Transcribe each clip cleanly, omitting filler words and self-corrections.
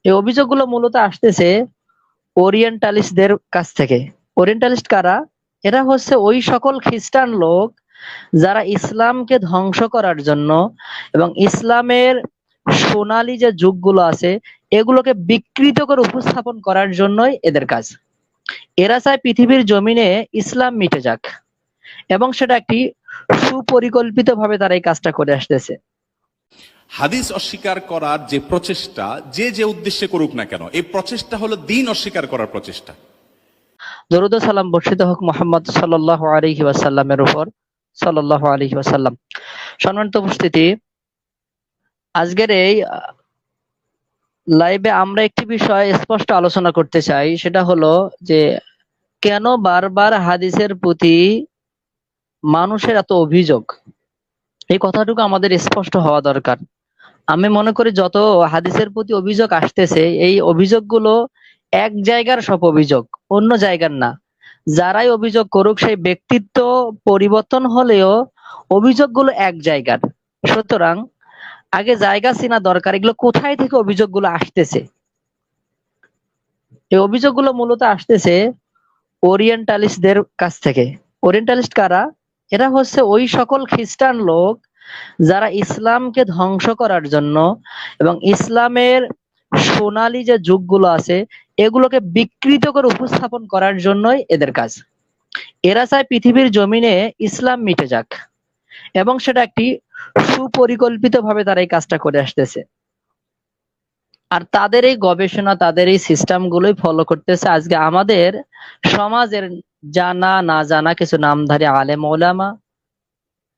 এই অভিযোগগুলো মূলত আসতেছে ওরিয়েন্টালিস্টদের কাছ থেকে। ওরিয়েন্টালিস্ট কারা? এরা হচ্ছে ওই সকল খ্রিস্টান লোক যারা ইসলামকে ধ্বংস করার জন্য এবং ইসলামের সোনালী যে যুগগুলো আছে এগুলোকে বিকৃত করে উপস্থাপন করার জন্যই এদের কাজ। এরা চায় পৃথিবীর জমিনে ইসলাম মিটে যাক, এবং সেটা একটি সুপরিকল্পিত ভাবে তারা এই কাজটা করে আসতেছে। হাদিস অস্বীকার করার যে প্রচেষ্টা, যে যে উদ্দেশ্যে করুক না কেন, এই প্রচেষ্টা হলো দ্বীন অস্বীকার করার প্রচেষ্টা। দরুদ ও সালাম বর্ষিত হোক মুহাম্মদ সাল্লাল্লাহু আলাইহি ওয়াসাল্লামের উপর, সাল্লাল্লাহু আলাইহি ওয়াসাল্লাম। সম্মানিত উপস্থিতি, আজকের এই লাইভে আমরা একটি বিষয় স্পষ্ট আলোচনা করতে চাই, সেটা হলো যে কেন বারবার হাদিসের প্রতি মানুষের এত অভিযোগ। এই কথাটুকু আমাদের স্পষ্ট হওয়া দরকার। আমি মনে করি যত হাদিসের প্রতি অভিযোগ আসতেছে এই অভিযোগগুলো এক জায়গার সব অভিযোগ, অন্য জায়গার না। যারাই অভিযোগ করুক সেই ব্যক্তিত্ব পরিবর্তন হলেও অভিযোগগুলো এক জায়গার। সুতরাং আগে জায়গা চেনা দরকার, এগুলো কোথায় থেকে অভিযোগগুলো আসতেছে। এই অভিযোগগুলো মূলত আসতেছে ওরিয়েন্টালিস্টদের কাছ থেকে। ওরিয়েন্টালিস্ট কারা? এরা হচ্ছে ওই সকল খ্রিস্টান লোক যারা ইসলামকে ধ্বংস করার জন্য এবং ইসলামের সোনালী যে যুগগুলো আছে এগুলোকে বিকৃত করে উপস্থাপন করার জন্যই এদের কাজ। এরা চায় পৃথিবীর জমিনে ইসলাম মিটে যাক, এবং সেটা একটি সুপরিকল্পিত ভাবে তারা এই কাজটা করে আসতেছে। আর তাদের এই গবেষণা, তাদের এই সিস্টেম গুলোই ফলো করতেছে আজকে আমাদের সমাজের জানা না জানা কিছু নামধারী আলেম ওলামা,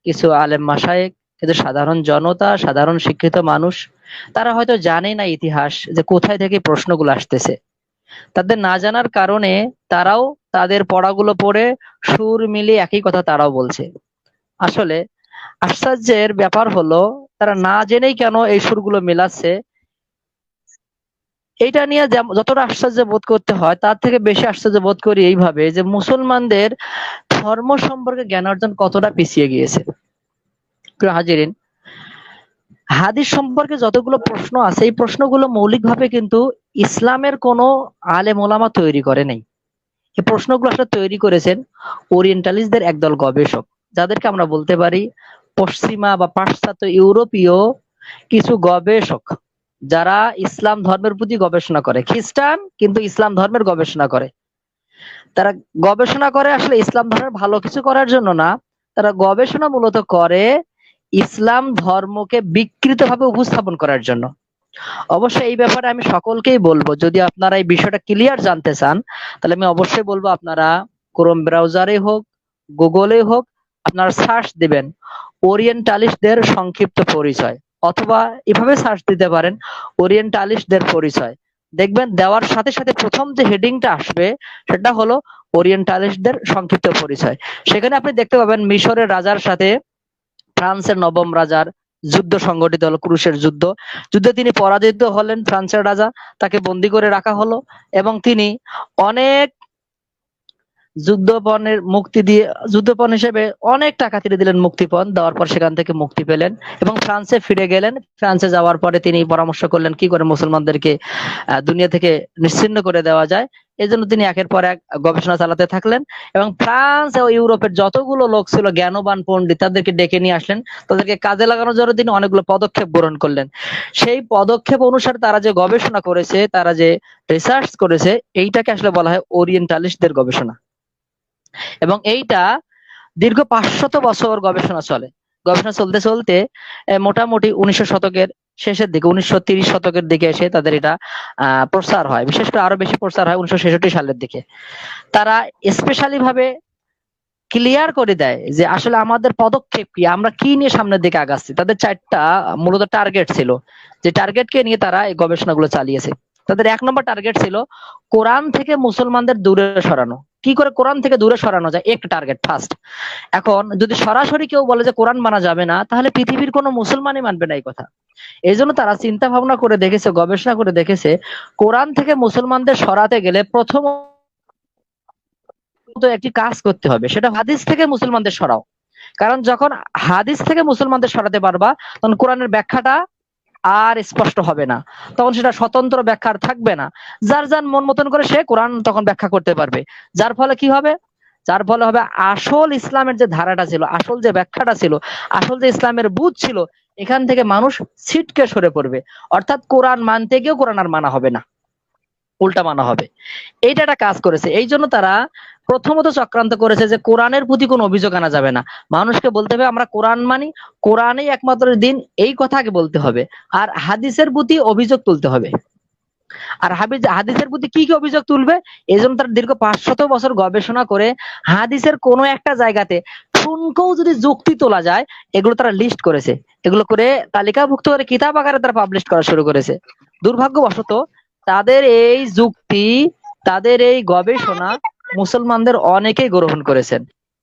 কিছু আলেম মাশায়েখ, কিন্তু সাধারণ জনতা, সাধারণ শিক্ষিত মানুষ তারা হয়তো জানে না ইতিহাস, যে কোথায় থেকে প্রশ্নগুলো আসতেছে। তাদের না জানার কারণে তারাও তাদের পড়াগুলো পড়ে সুর মিলিয়ে একই কথা তারাও বলছে। আসলে আশ্চর্যের ব্যাপার হলো তারা না জেনেই কেন এই সুরগুলো মেলাচ্ছে, এইটা নিয়ে যতটা আশ্চর্য বোধ করতে হয় তার থেকে বেশি আশ্চর্য বোধ করি এইভাবে যে মুসলমানদের ধর্ম সম্পর্কে জ্ঞান অর্জন কতটা পিছিয়ে গিয়েছে। প্রিয় হাজিরিন, হাদিস সম্পর্কে যতগুলো প্রশ্ন আছে এই প্রশ্নগুলো মৌলিকভাবে কিন্তু ইসলামের কোনো আলেম ওলামা তৈরি করে নাই। এই প্রশ্নগুলো আসলে তৈরি করেছেন ওরিয়েন্টালিস্টদের একদল গবেষক, যাদেরকে আমরা বলতে পারি পশ্চিমা বা পাশ্চাত্য ইউরোপীয় কিছু গবেষক, যারা ইসলাম ধর্মের প্রতি গবেষণা করে। খ্রিস্টান কিন্তু ইসলাম ধর্মের গবেষণা করে। তারা গবেষণা করে আসলে ইসলাম ধর্মের ভালো কিছু করার জন্য না, তারা গবেষণা মূলত করে ইসলাম ধর্মকে বিকৃতভাবে উপস্থাপন করার জন্য। অবশ্যই এই ব্যাপারে আমি সকলকেই বলবো, যদি আপনারা এই বিষয়টা ক্লিয়ার জানতে চান তাহলে আমি অবশ্যই বলবো আপনারা ক্রোম ব্রাউজারে হোক, গুগলে হোক, আপনারা সার্চ দিবেন ওরিয়েন্টালিস্টদের সংক্ষিপ্ত পরিচয়, অথবা এভাবে সার্চ দিতে পারেন ওরিয়েন্টালিস্টদের পরিচয়। দেখবেন দেওয়ার সাথে সাথে প্রথম যে হেডিংটা আসবে সেটা হলো ওরিয়েন্টালিস্টদের সংক্ষিপ্ত পরিচয়। সেখানে আপনি দেখতে পাবেন মিশরের রাজার সাথে ফ্রান্সের নবম রাজার যুদ্ধ সংঘটিত হলো, ক্রুশের যুদ্ধ। যুদ্ধে তিনি পরাজিত হলেন, ফ্রান্সের রাজা, তাকে বন্দী করে রাখা হলো এবং তিনি অনেক যুদ্ধপণের মুক্তি দিয়ে, যুদ্ধপণ হিসেবে অনেক টাকা তিনি দিলেন, মুক্তিপণ দেওয়ার পর সেখান থেকে মুক্তি পেলেন এবং ফ্রান্সে ফিরে গেলেন। ফ্রান্সে যাওয়ার পরে তিনি পরামর্শ করলেন কি করে মুসলমানদেরকে দুনিয়া থেকে নিশ্চিহ্ন করে দেওয়া যায়। এই জন্য তিনি একের পর এক গবেষণা চালাতে থাকলেন এবং ফ্রান্স ও ইউরোপের যতগুলো লোক ছিল জ্ঞানবান পণ্ডিত তাদেরকে ডেকে নিয়ে আসলেন, তাদেরকে কাজে লাগানোর জন্য তিনি অনেকগুলো পদক্ষেপ গ্রহণ করলেন। সেই পদক্ষেপ অনুসারে তারা যে গবেষণা করেছে, তারা যে রিসার্চ করেছে, এইটাকে আসলে বলা হয় ওরিয়েন্টালিস্টদের গবেষণা। এবং এইটা দীর্ঘ 500 বছর গবেষণা চলে। গবেষণা চলতে চলতে মোটামুটি 1900 শতকের শেষের দিকে, 1930 শতকের দিকে এসে তাদের এটা প্রচার হয়। বিশেষ করে আরো বেশি প্রচার হয় 1966 সালের দিকে। তারা স্পেশালি ভাবে ক্লিয়ার করে দেয় যে আসলে আমাদের পদক্ষেপ কি, আমরা কি নিয়ে সামনের দিকে আগাচ্ছি। তাদের 4টা মূলত টার্গেট ছিল, যে টার্গেটকে নিয়ে তারা এই গবেষণাগুলো চালিয়েছে। তাদের 1 নম্বর টার্গেট ছিল কোরআন থেকে মুসলমানদের দূরে সরানো। কি করে কোরআন থেকে দূরে সরানো যায়, একটা টার্গেট ফার্স্ট। এখন যদি সরাসরি কেউ বলে যে কোরআন মানা যাবে না, তাহলে পৃথিবীর কোনো মুসলমানই মানবে না এই কথা। এই জন্য তারা চিন্তা ভাবনা করে দেখেছে, গবেষণা করে দেখেছে, কোরআন থেকে মুসলমানদের সরাতে গেলে প্রথম একটি কাজ করতে হবে, সেটা হাদিস থেকে মুসলমানদের সরাও। কারণ যখন হাদিস থেকে মুসলমানদের সরাতে পারবা তখন কোরআনের ব্যাখ্যাটা আর স্পষ্ট হবে না, তখন সেটা স্বতন্ত্র ব্যাখ্যার থাকবে না। যার যার মন মতন করে সে কোরআন তখন ব্যাখ্যা করতে পারবে। যার ফলে কি হবে? যার ফলে হবে আসল ইসলামের যে ধারাটা ছিল, আসল যে ব্যাখ্যাটা ছিল, আসল যে ইসলামের বুঝ ছিল, এখান থেকে মানুষ ছিটকে সরে পড়বে। অর্থাৎ কোরআন মানতে গিয়েও কোরআন আর মানা হবে না, উল্টা মানা হবে। এইটা একটা কাজ করেছে। এই জন্য তারা প্রথমত চক্রান্ত করেছে যে কোরআনের প্রতি কোনো অভিযোগ আনা যাবে না, মানুষকে বলতে হবে আমরা কোরআন মানি, কোরআনই একমাত্র দিন, এই কথা আগে বলতে হবে। আর হাদিসের প্রতি অভিযোগ তুলতে হবে। আর হাদিসের প্রতি কি কি অভিযোগ তুলবে, এই জন্য তারা দীর্ঘ 500 বছর গবেষণা করে হাদিসের কোনো একটা জায়গাতে ঠুনকও যদি যুক্তি তোলা যায়, এগুলো তারা লিস্ট করেছে। এগুলো করে তালিকাভুক্ত করে কিতাব আকারে তারা পাবলিশ করা শুরু করেছে। দুর্ভাগ্যবশত তাদের এই যুক্তি, তাদের এই গবেষণা মুসলমানদের অনেকেই গ্রহণ করেছেন,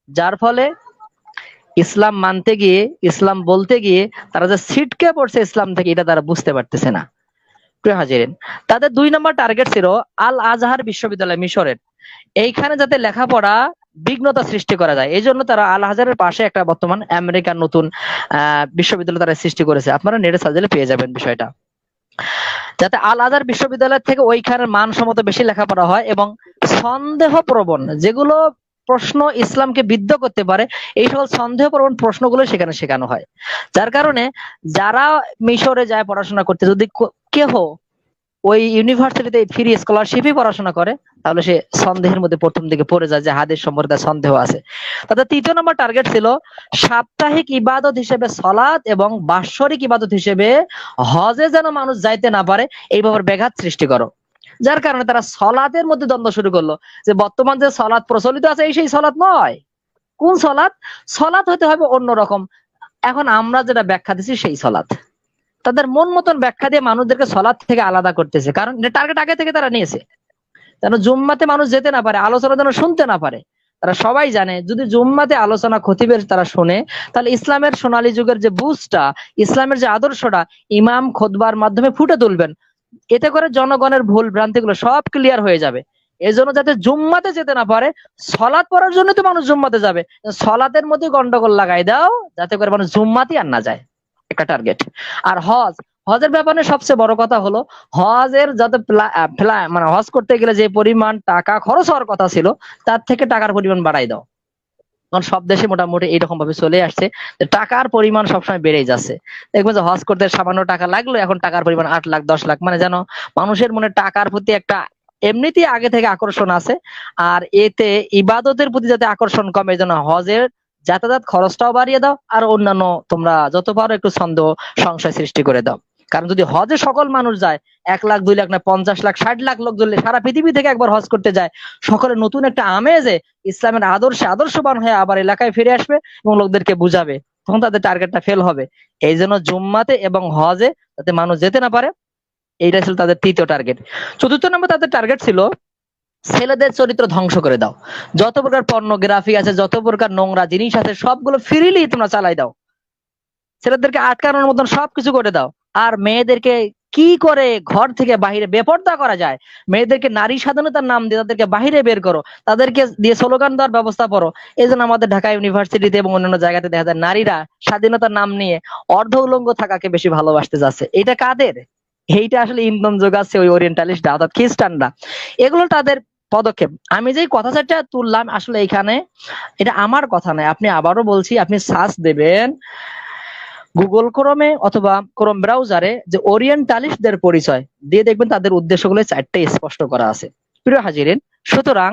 যার ফলে ইসলাম মানতে গিয়ে, ইসলাম বলতে গিয়ে তারা যে ছিটকে পড়ছে ইসলাম থেকে, এটা তারা বুঝতে পারতেছে না। প্রিয় হাজিরিন, তাদের 2 নম্বর টার্গেট ছিল আল আজহার বিশ্ববিদ্যালয় মিশরের, এইখানে যাতে লেখাপড়া বিঘ্নতা সৃষ্টি করা যায়। এই জন্য তারা আল আজহারের পাশে একটা বর্তমান আমেরিকার নতুন বিশ্ববিদ্যালয় তারা সৃষ্টি করেছে। আপনারা নেটে সার্চ দিলে পেয়ে যাবেন বিষয়টা। যাতে আল আজহার বিশ্ববিদ্যালয় থেকে ওইখানের মানসম্মত বেশি লেখাপড়া হয় এবং সন্দেহপ্রবণ যেগুলো প্রশ্ন ইসলামকে বিদ্ধ করতে পারে, এই সকল সন্দেহপ্রবণ প্রশ্নগুলো সেখানে শেখানো হয়। যার কারণে যারা মিশরে যায় পড়াশোনা করতে, যদি কেহ ওই ইউনিভার্সিটিতে ফ্রি স্কলারশিপই পড়াশোনা করে, তাহলে সে সন্দেহের মধ্যে প্রথম দিকে পড়ে যায় যে হাদিস সম্পর্কে তার সন্দেহ আছে। তাদের 3 নম্বর টার্গেট ছিল সাপ্তাহিক ইবাদত হিসেবে সলাৎ এবং বাৎসরিক ইবাদত হিসেবে হজে যেন মানুষ যাইতে না পারে, এই ব্যাপারে ব্যাঘাত সৃষ্টি করো। যার কারণে তারা সলাতের মধ্যে দ্বন্দ্ব শুরু করলো, যে বর্তমান যে সলাৎ প্রচলিত আছে এই সেই সলাৎ নয়। কোন সলাৎ? সলাৎ হতে হবে অন্যরকম, এখন আমরা যেটা ব্যাখ্যা দিচ্ছি সেই সলাৎ। তাদের মন মতন ব্যাখ্যা দিয়ে মানুষদেরকে সলাৎ থেকে আলাদা করতেছে, কারণ টার্গেট আগে থেকে তারা নিয়েছে, যেন জুম্মাতে মানুষ যেতে না পারে, আলোচনা যেন শুনতে না পারে। তারা সবাই জানে যদি জুম্মাতে আলোচনা খতিবের তারা শুনে, তাহলে ইসলামের সোনালী যুগের যে বুঝটা, ইসলামের যে আদর্শটা ইমাম খুতবার মাধ্যমে ফুটে তুলবেন, এতে করে জনগণের ভুল ভ্রান্তিগুলো সব ক্লিয়ার হয়ে যাবে। এই জন্য যাতে জুম্মাতে যেতে না পারে, সলাৎ পড়ার জন্য তো মানুষ জুম্মাতে যাবে, সলাতের মধ্যে গন্ডগোল লাগাই দাও যাতে করে মানুষ জুম্মাতে আর না যায়, একটা টার্গেট। আর হজের ব্যাপারে সবচেয়ে বড় কথা হলো হজের যাতে মানে হজ করতে গেলে যে পরিমাণ টাকা খরচ হওয়ার কথা ছিল, তার থেকে টাকার পরিমাণ বাড়াই দাও। কারণ সব দেশে মোটামুটি এইরকম ভাবে চলে আসছে, টাকার পরিমাণ সবসময় বেড়েই যাচ্ছে। দেখবেন যে হজ করতে সামান্য টাকা লাগলো, এখন টাকার পরিমাণ 8 লাখ 10 লাখ, মানে যেন মানুষের মনে টাকার প্রতি একটা এমনিতেই আগে থেকে আকর্ষণ আছে, আর এতে ইবাদতের প্রতি যাতে আকর্ষণ কমে, যেন হজের যাতায়াত খরচটাও বাড়িয়ে দাও, আর অন্যান্য তোমরা যত পারো একটু সন্দেহ সংশয় সৃষ্টি করে দাও। কারণ যদি হজে সকল মানুষ যায়, 1 লাখ 2 লাখ না 50 লাখ 60 লাখ লোক যদি সারা পৃথিবী থেকে একবার হজ করতে যায়, সকলে নতুন একটা আমেজে ইসলামের আদর্শবান হয়ে আবার এলাকায় ফিরে আসবে এবং লোকদেরকে বুঝাবে, তখন তাদের টার্গেটটা ফেল হবে। এই জন্য জুম্মাতে এবং হজে যাতে মানুষ যেতে না পারে, এইটা ছিল তাদের 3য় টার্গেট। 4র্থ নম্বর তাদের টার্গেট ছিল ছেলেদের চরিত্র ধ্বংস করে দাও, যত প্রকার পর্নোগ্রাফি আছে, যত প্রকার নোংরা জিনিস আছে, সবগুলো ফ্রিলি তোমরা চালাই দাও, ছেলেদেরকে আটকানোর মতন সবকিছু করে দাও। আর মেয়েদেরকে কি করে ঘর থেকে বাহিরে বেপর্দা করা যায়, মেয়েদেরকে নারী স্বাধীনতার নাম দিয়ে তাদেরকে বাহিরে বের করো, তাদেরকে দিয়ে স্লোগান দেওয়ার ব্যবস্থা করো। এই জন্য আমাদের ঢাকা ইউনিভার্সিটিতে এবং অন্যান্য জায়গাতে দেখা যায় নারীরা স্বাধীনতার নাম নিয়ে অর্ধ উলঙ্গ থাকাকে বেশি ভালোবাসতে যাচ্ছে। এটা কাদের? এইটা আসলে ইন্ধন যোগাচ্ছে ওই ওরিয়েন্টালিস্টরা, অর্থাৎ খ্রিস্টানরা। এগুলো তাদের পদক্ষেপ। আমি যে কথা সেটা তুললাম আসলে এখানে, এটা আমার কথা নয়, আপনি আবারও বলছি, আপনি সার্চ দেবেন গুগল ক্রোমে অথবা ক্রোম ব্রাউজারে যে ওরিয়েন্টালিস্টদের পরিচয় দিয়ে দেখবেন তাদের উদ্দেশ্যগুলো 4টে স্পষ্ট করা আছে। প্রিয় হাজিরিন, সুতরাং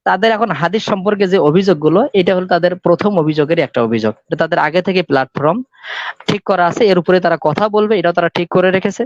তাদের এখন হাদিস সম্পর্কে যে অভিযোগগুলো, এটা হলো তাদের প্রথম অভিযোগের একটা অভিযোগ। এটা তাদের আগে থেকে প্ল্যাটফর্ম ঠিক করা আছে, এর উপরে তারা কথা বলবে, এটাও তারা ঠিক করে রেখেছে।